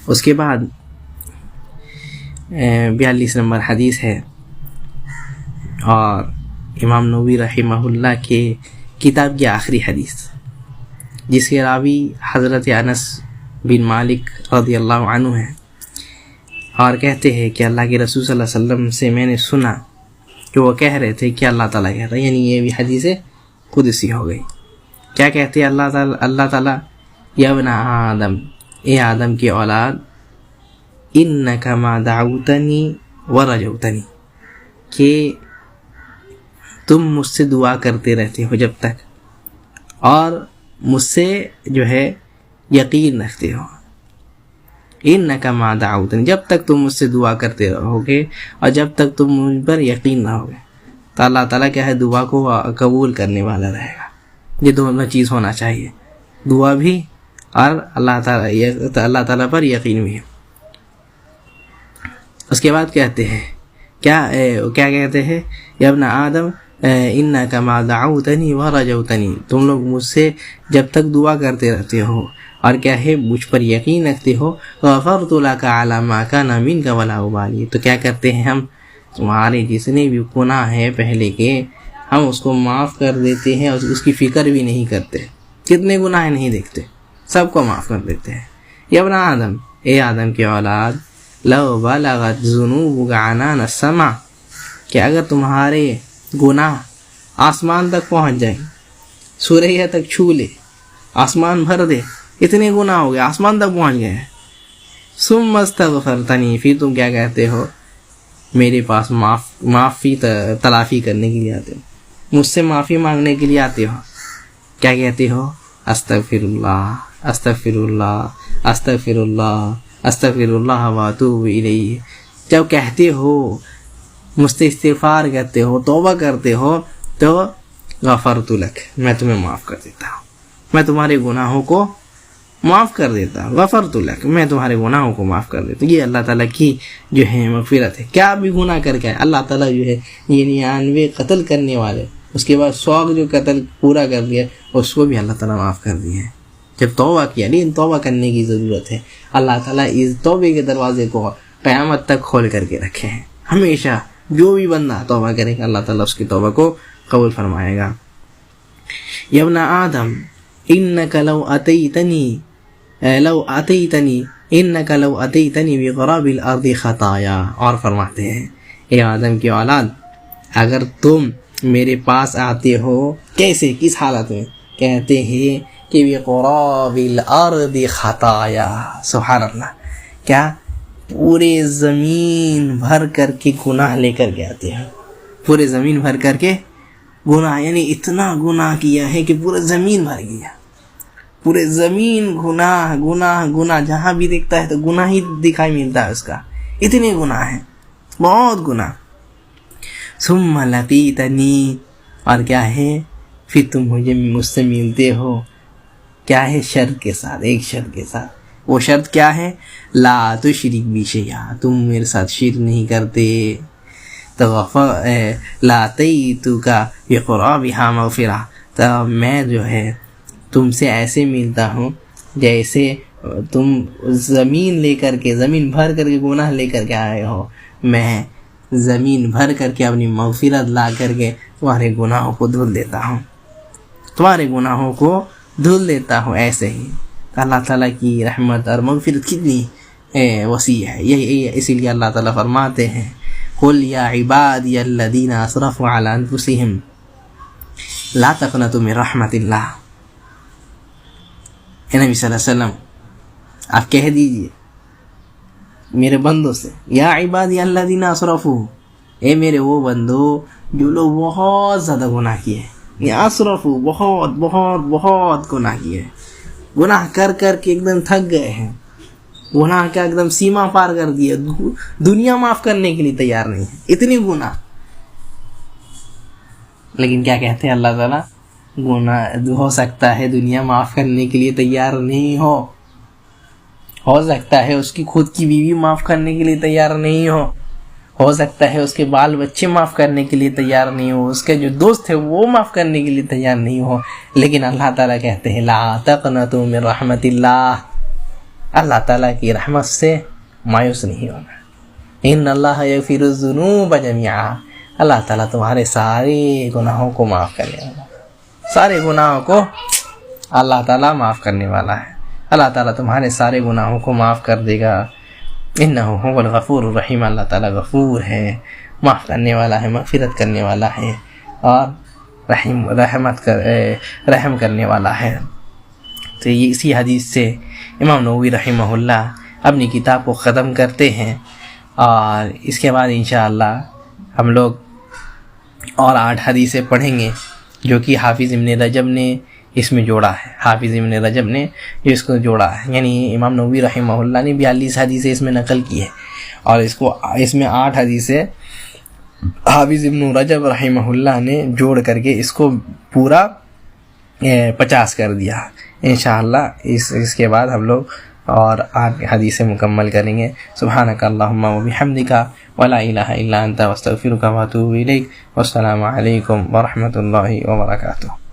اس کے بعد 42 نمبر حدیث ہے، اور امام نووی رحمہ اللہ کے کتاب کی آخری حدیث، جس کے راوی حضرت انس بن مالک رضی اللہ عنہ ہیں، اور کہتے ہیں کہ اللہ کے رسول صلی اللہ علیہ وسلم سے میں نے سنا کہ وہ کہہ رہے تھے کہ اللہ تعالیٰ کہتا ہے، یعنی یہ بھی حدیث قدسی ہو گئی۔ کیا کہتے ہیں اللہ تعالیٰ؟ یا ابن آدم، اے آدم کی اولاد، انک ما دعوتنی ورجوتنی، کہ تم مجھ سے دعا کرتے رہتے ہو جب تک، اور مجھ سے جو ہے یقین رکھتے ہو۔ انک ما دعوتنی، جب تک تم مجھ سے دعا کرتے رہو گے اور جب تک تم مجھ پر یقین رہو گے تو اللہ تعالیٰ کیا ہے، دعا کو قبول کرنے والا رہے گا۔ یہ دونوں چیز ہونا چاہیے، دعا بھی اور اللہ تعالیٰ پر یقین بھی۔ اس کے بعد کہتے ہیں کیا کہتے ہیں؟ یا ابن آدم انک ما دعوتنی ورجوتنی، تم لوگ مجھ سے جب تک دعا کرتے رہتے ہو اور کیا ہے مجھ پر یقین رکھتے ہو، غفرت لک علی ما کان منک ولا ابالی، تو کیا کرتے ہیں ہم، تمہارے جتنے بھی گناہ ہیں پہلے کے، ہم اس کو معاف کر دیتے ہیں اور اس کی فکر بھی نہیں کرتے، کتنے گناہ نہیں دیکھتے، سب کو معاف کر دیتے ہیں۔ یا ابن آدم، اے آدم کی اولاد، لو بلغت ذنوبک عنان السماء، کہ اگر تمہارے گناہ آسمان تک پہنچ جائیں، سورہ تک چھو لے، آسمان بھر دے، اتنے گناہ ہو گئے، آسمان تک پہنچ گئے، ثم استغفرتنی، پھر تم کیا کہتے ہو، میرے پاس معافی تلافی کرنے کے لیے آتے ہو، مجھ سے معافی مانگنے کے لیے آتے ہو، کیا کہتے ہو، استغفر اللہ استغفر اللہ استغفر اللہ استغفر اللہ واتوب الیہ، جب کہتے ہو، مجھ سے استغفار کرتے ہو، توبہ کرتے ہو، تو غفرت لک، میں تمہیں معاف کر دیتا ہوں، میں تمہارے گناہوں کو معاف کر دیتا ہوں، غفرت لک، میں تمہارے گناہوں کو معاف کر دیتا ہوں۔ یہ اللہ تعالیٰ کی جو ہے مغفرت ہے۔ کیا بھی گناہ کر کے اللہ تعالیٰ جو ہے یہ 99 قتل کرنے والے، اس کے بعد 100 جو قتل پورا کر دیا، اس کو بھی اللہ تعالیٰ معاف کر دیے ہیں جب توبہ کیا۔ لیکن توبہ کرنے کی ضرورت ہے، اللہ تعالیٰ اس توبے کے دروازے کو قیامت تک کھول کر کے رکھے ہیں، ہمیشہ جو بھی بندہ توبہ کرے گا اللہ تعالیٰ اس کی توبہ کو قبول فرمائے گا۔ یا ابن آدم انک لو اتیتنی بغراب الارض خطایا، اور فرماتے ہیں اے آدم کی اولاد، اگر تم میرے پاس آتے ہو، کیسے، کس حالت میں، کہتے ہیں کہ بغراب الارض خطایا، سبحان اللہ، کیا پورے زمین بھر کر کے گناہ لے کر کے آتے ہیں، پورے زمین بھر کر کے گناہ، یعنی اتنا گناہ کیا ہے کہ پورے زمین بھر گیا، پورے زمین گناہ گناہ گناہ، جہاں بھی دیکھتا ہے تو گناہ ہی دکھائی ملتا ہے اس کا، اتنے گناہ ہیں، بہت گناہ۔ ثم لقیتنی، اور کیا ہے، پھر تم مجھ سے ملتے ہو، کیا ہے، شرط کے ساتھ، ایک شرط کے ساتھ، وہ شرط کیا ہے، لا تشرک بی شیئا، تم میرے ساتھ شرک نہیں کرتے، لاتیتک بقرابها مغفرہ، تو میں جو ہے تم سے ایسے ملتا ہوں جیسے تم زمین لے کر کے، زمین بھر کر کے گناہ لے کر کے آئے ہو، میں زمین بھر کر کے اپنی مغفرت لا کر کے تمہارے گناہوں کو دھل دیتا ہوں، تمہارے گناہوں کو دھل دیتا ہوں ایسے ہی۔ اللہ تعالیٰ کی رحمت اور مغفرت کتنی وسیع ہے، یہ اسی لیے اللہ تعالیٰ فرماتے ہیں قل یا عبادی الذین اسرفوا علی انفسہم لا تقنطوا من رحمت اللہ، اے نبی صلی اللہ علیہ وسلم آپ کہہ دیجئے میرے بندوں سے، یا عبادی الذین اسرفوا، اے میرے وہ بندو جو لوگ بہت زیادہ گناہ کیے، یہ اسرفوا، بہت بہت بہت گناہ کیے، گناہ کر کر کے ایک دم تھک گئے ہیں، گناہ کا ایک دم سیما پار کر دیا، دنیا معاف کرنے کے لیے تیار نہیں ہے، اتنی گناہ۔ لیکن کیا کہتے ہیں اللہ تعالیٰ، گناہ ہو سکتا ہے دنیا معاف کرنے کے لیے تیار نہیں ہو سکتا ہے اس کی خود کی بیوی معاف کرنے کے لیے تیار نہیں ہو سکتا ہے اس کے بال بچے معاف کرنے کے لیے تیار نہیں ہو، اس کے جو دوست ہے وہ معاف کرنے کے لیے تیار نہیں ہو، لیکن اللہ تعالیٰ کہتے ہیں لا تقنطوا من رحمت اللہ، اللہ تعالیٰ کی رحمت سے مایوس نہیں ہونا. ان اللہ یغفر الذنوب جميعا، اللہ تعالیٰ تمہارے سارے گناہوں کو معاف کرنے والا، سارے گناہوں کو اللہ تعالیٰ معاف کرنے والا ہے. اللہ تعالیٰ تمہارے سارے گناہوں کو معاف کر دے گا. انہ هو الغفور الرحیم، اللہ تعالیٰ غفور ہے، معاف کرنے والا ہے، مغفرت کرنے والا ہے، اور رحم کرنے والا ہے. تو یہ اسی حدیث سے امام نووی رحمہ اللہ اپنی کتاب کو ختم کرتے ہیں. اور اس کے بعد انشاءاللہ ہم لوگ اور 8 حدیثیں پڑھیں گے جو کہ حافظ ابن رجب نے اس میں جوڑا ہے. حافظ ابن رجب نے جو اس کو جوڑا ہے، یعنی امام نووی رحمہ اللہ نے 42 حدیثیں اس میں نقل کی ہے، اور اس میں 8 حدیثیں حافظ ابن رجب رحمہ اللہ نے جوڑ کر کے اس کو پورا 50 کر دیا. انشاءاللہ اس کے بعد ہم لوگ اور 8 حدیثیں مکمل کریں گے. سبحانک اللہم و بحمدک ولا الہ الا انت واستغفرک واتوب الیک. والسلام علیکم ورحمۃ اللہ وبرکاتہ.